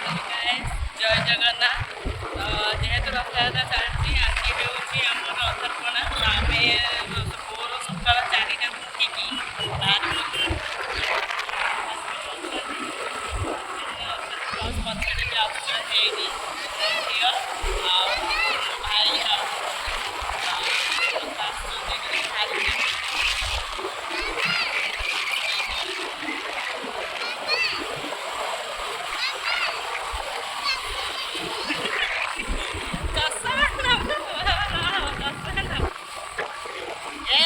Guys जय जगन्नाथ जेहेतु रथयात्रा चलती आज हूँ आमर अथर्पणा आम भोर सकाल 4टा उठिकी पथरे भी आसुच्च झील भाई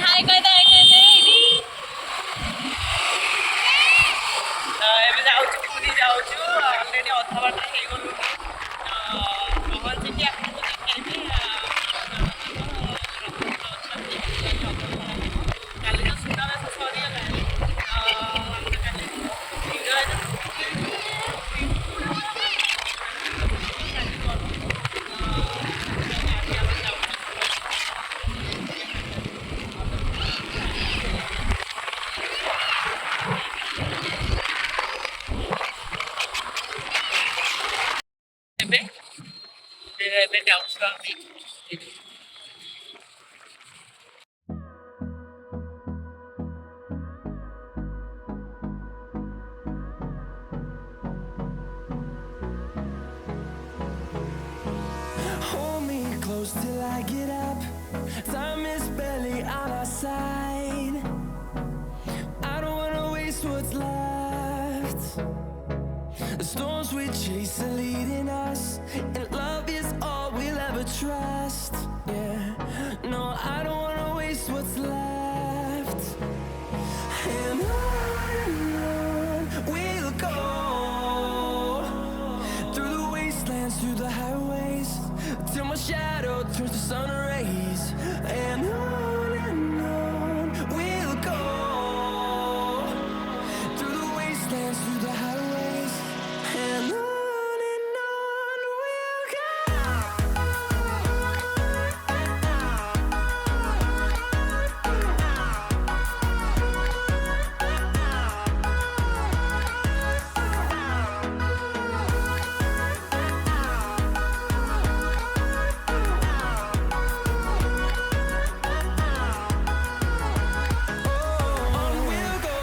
हाय ଏବେ ଯାଉଛୁ ପୁରୀ ଯାଉଛୁ ଅଲରେଡ଼ି ଅଧା ବାଟ ହେଇଗଲୁ ପହଞ୍ଚିକି ଆପଣଙ୍କୁ ଦେଖେଇବି କାଲି ତ ସୁନାବେଶ ସରିଗଲାଣି ଆମର କାଲି ଭିଡ଼ ଏବେ ଯାଉଛୁ ଆମେ Hold me close till I get up. Time is barely on our side. I don't wanna waste what's left. The storms we chase are leading us, and love is all we'll ever trust. Yeah, no, I don't wanna waste what's left. And on we'll go, through the wastelands, through the highways, till my shadow turns to sun rays. And on we'll go, through the wastelands, through the highways, and on we'll go. On we'll go,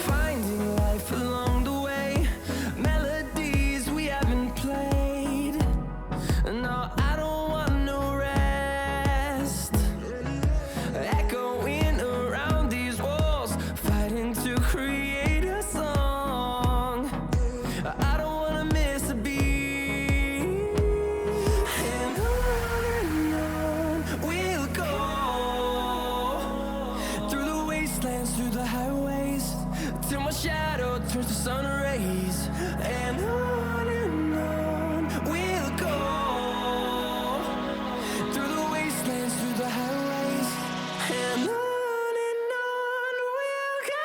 finding life along the way, melodies we haven't played. No, I don't want no rest, echoing around these walls, fighting to create a song. I don't wanna miss a beat. And on we'll go, through the wastelands, through the highways, till my shadow turns to sun rays. And on we'll go, through the wastelands, through the highways, and on we'll go.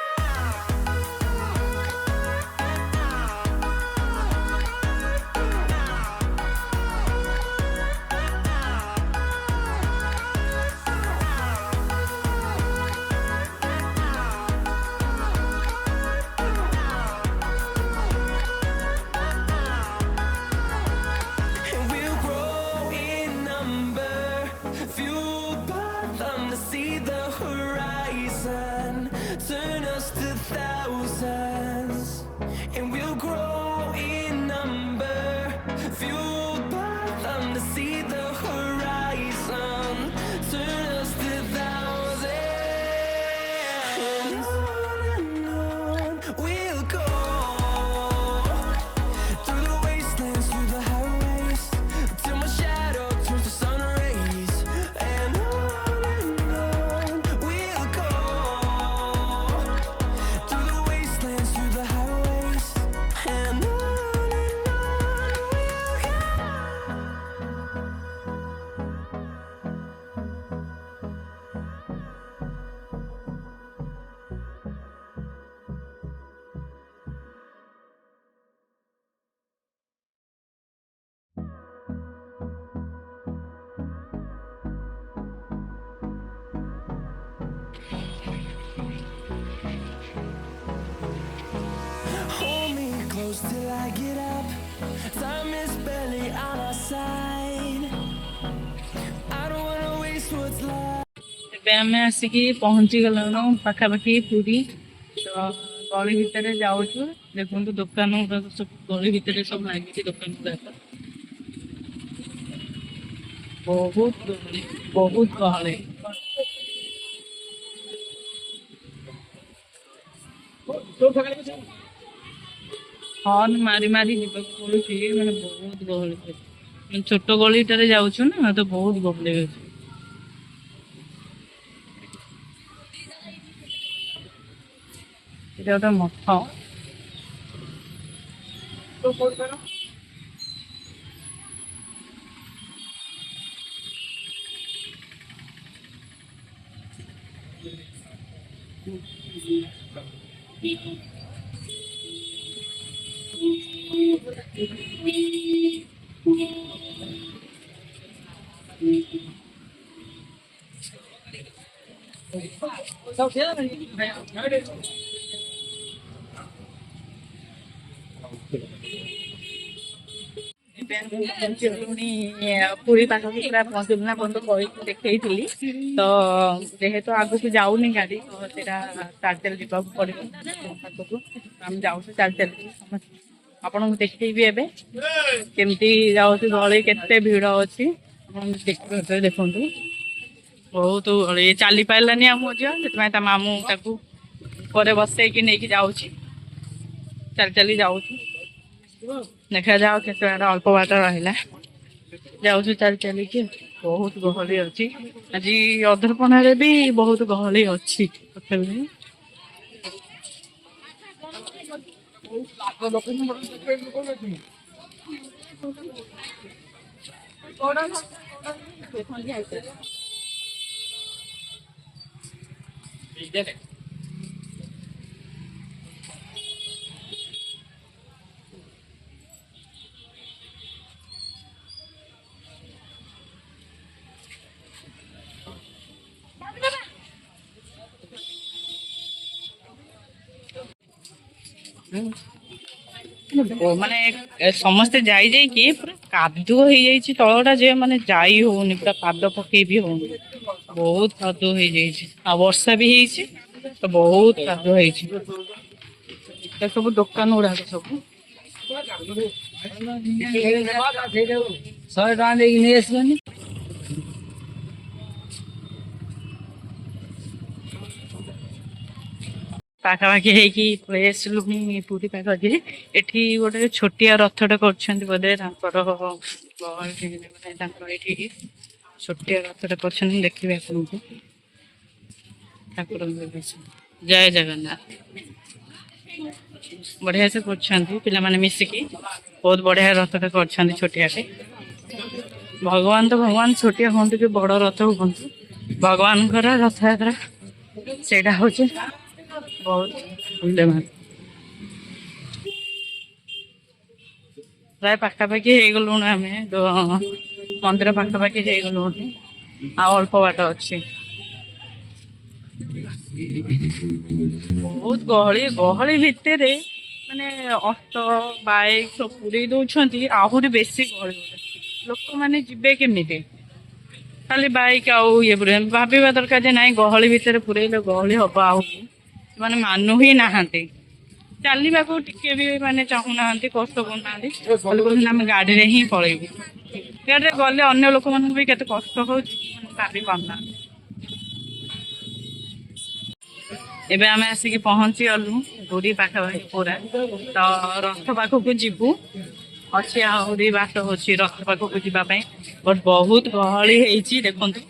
And we'll grow in number, fueled by them to see the horizon, turn us to thousands. And we'll grow in number, fueled by them to see the horizon, turn us to thousands. And on we'll go, through the wastelands, through the highways, till my shadow turns to sun rays. And on we'll go, through the wastelands, I get up. Time is barely on our side. I don't wanna waste what's left. ଏବେ ଆମେ ଆସିକି ପହଞ୍ଚି ଗଲୁଣୁ ପାଖାପାଖି ପୁରୀ। ତ ଗଳି ଭିତରେ ଯାଉଛୁ, ଦେଖନ୍ତୁ ଦୋକାନ ଗୁଡାକ ସବୁ ଗଳି ଭିତରେ ସବୁ ଲାଗିଛି ଦୋକାନ ଗୁଡାକ। ବହୁତ ଗହଳି, ବହୁତ ଗହଳି। ହର୍ନ ମାରି ମାରି ଯିବାକୁ ପଡୁଛି, ମାନେ ବହୁତ ଗହଳି ଅଛି। ମାନେ ଛୋଟ ଗଳିଟାରେ ଯାଉଛୁ ନା, ତ ବହୁତ ଗହଳି ଅଛି। এটা ଗୋଟେ ମଠ। ପୁରୀ ପାଖକୁ ପୁରା ପହଞ୍ଚିଲୁ ନା ପର୍ଯ୍ୟନ୍ତ କହିକି ଦେଖେଇଥିଲି। ତ ଯେହେତୁ ଆଗକୁ ଯାଉନି ଗାଡି, ତ ସେଇଟା ଚାଲି ଚାଲି ଯିବାକୁ ପଡିବ ପାଖକୁ। ଆମେ ଯାଉଛୁ ଚାଲି ଚାଲି। ଆପଣଙ୍କୁ ଦେଖେଇବି ଏବେ କେମିତି ଯାଉଛି ଗଳି, କେତେ ଭିଡ ଅଛି ଆପଣ ଦେଖିପାରୁଥିବେ। ଦେଖନ୍ତୁ ବହୁତ ଗହଳି। ଚାଲି ପାରିଲାନି ଆମ ଝିଅ, ସେଥିପାଇଁ ତା ମାମୁଁ ତାକୁ ପରେ ବସେଇକି ନେଇକି ଯାଉଛି। ଚାଲି ଚାଲି ଯାଉଛୁ, ଦେଖାଯାଉ କେତେ ବାଟ, ଅଳ୍ପ ବାଟ ରହିଲା। ଯାଉଛୁ ଚାଲି ଚାଲିକି। ବହୁତ ଗହଳି ଅଛି ଆଜି। ଅଧରପଣାରେ ବି ବହୁତ ଗହଳି ଅଛି ତଥାପି। ମାନେ ସମସ୍ତେ ଯାଇ ଯାଇକି ପୁରା କାଦୁଅ ହେଇଯାଇଛି ତଳଟା, ଯେ ମାନେ ଯାଇ ହଉନି, ପୁରା ପାଦ ପକେଇ ବି ହଉନି। ବହୁତ କାଦୁଅ ହେଇଯାଇଛି, ଆଉ ବର୍ଷା ବି ହେଇଛି, ତ ବହୁତ କାଦୁଅ ହେଇଛି। ଏ ସବୁ ଦୋକାନ ଗୁଡାକ ସବୁ 100 ଟଙ୍କା ଦେଇକି ନେଇ ଆସିବନି। ପାଖାପାଖି ହେଇକି ପଳେଇ ଆସିଲୁ ପୁରୀ ପାଖାପାଖି। ଏଠି ଗୋଟେ ଛୋଟିଆ ରଥଟେ କରୁଛନ୍ତି ବୋଧେ ତାଙ୍କର, ମାନେ ତାଙ୍କର ଏଠି ଛୋଟିଆ ରଥଟେ କରୁଛନ୍ତି। ଦେଖିବେ ଆପଣଙ୍କୁ, ଠାକୁରଙ୍କ ଜୟ ଜଗନ୍ନାଥ। ବଢିଆ ସେ କରୁଛନ୍ତି ପିଲାମାନେ ମିଶିକି, ବହୁତ ବଢିଆ ରଥଟେ କରୁଛନ୍ତି ଛୋଟିଆଟେ। ଭଗବାନ ତ ଭଗବାନ, ଛୋଟିଆ ହୁଅନ୍ତୁ କି ବଡ ରଥ ହୁଅନ୍ତୁ, ଭଗବାନଙ୍କର ରଥଯାତ୍ରା ସେଇଟା ହଉଛି ବହୁତ ମୂଲ୍ୟବାନ। ପ୍ରାୟ ପାଖାପାଖି ହେଇଗଲୁଣି ଆମେ, ମନ୍ଦିର ପାଖାପାଖି ହେଇଗଲୁଣି, ଆଉ ଅଳ୍ପ ବାଟ ଅଛି। ବହୁତ ଗହଳି, ଗହଳି ଭିତରେ ମାନେ ଅଟୋ ବାଇକ୍ ସବୁ ପୁରେଇ ଦଉଛନ୍ତି, ଆହୁରି ବେଶୀ ଗହଳି। ଲୋକମାନେ ଯିବେ କେମିତି? ଖାଲି ବାଇକ୍ ଆଉ ଇଏ ପୁରେଇ ଭାବିବା ଦରକାର ଯେ ନାଇଁ ଗହଳି ଭିତରେ ପୁରେଇଲେ ଗହଳି ହବ। ଆଉ ସେମାନେ ମାନୁ ହିଁ ନାହାନ୍ତି, ଚାଲିବାକୁ ଟିକେ ବି ମାନେ ଚାହୁଁନାହାନ୍ତି, କଷ୍ଟ କରୁନାହାନ୍ତି। କହୁଛନ୍ତି ଆମେ ଗାଡିରେ ହିଁ ପଳେଇବୁ। ଗାଡିରେ ଗଲେ ଅନ୍ୟ ଲୋକମାନଙ୍କୁ ବି କେତେ କଷ୍ଟ ହଉଛି ଭାବି ପାରୁନାହାନ୍ତି। ଏବେ ଆମେ ଆସିକି ପହଞ୍ଚି ଗଲୁ ପୁରୀ ପାଖାପାଖି ପୁରା। ତ ରଥ ପାଖକୁ ଯିବୁ, ଅଛି ଆହୁରି ବାଟ ଅଛି ରଥ ପାଖକୁ ଯିବା ପାଇଁ। ବଟ ବହୁତ ଗହଳି ହେଇଛି, ଦେଖନ୍ତୁ।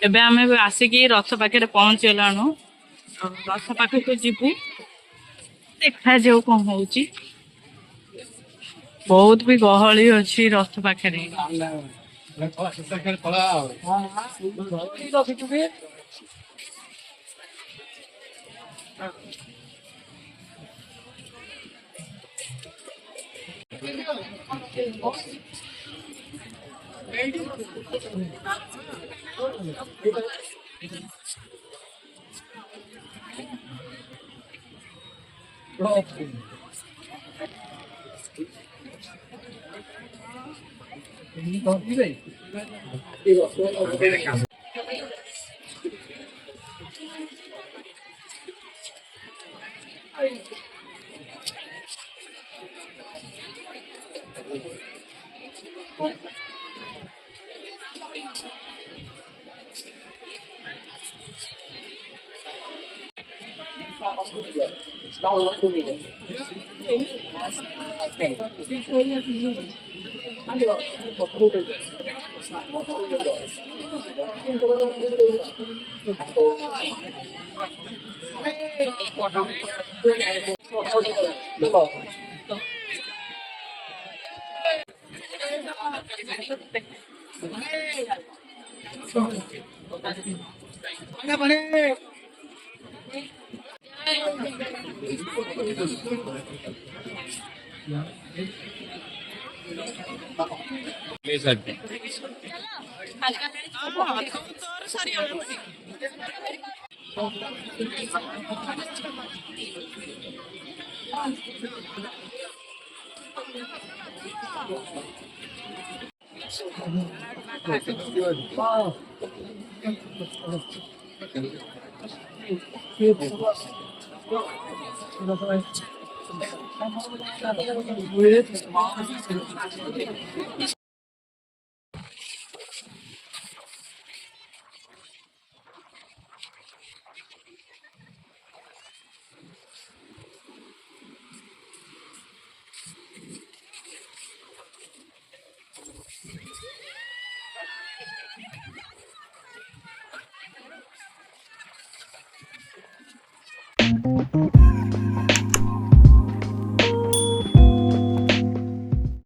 ଏବେ ଆମେ ଆସିକି ରଥ ପାଖରେ ପହଞ୍ଚିଗଲାଣୁ। ରଥ ପାଖକୁ ଯିବୁ, ଦେଖାଯାଉ କଣ ହଉଛି। ବହୁତ ବି ଗହଳି ଅଛି ରଥ ପାଖରେ।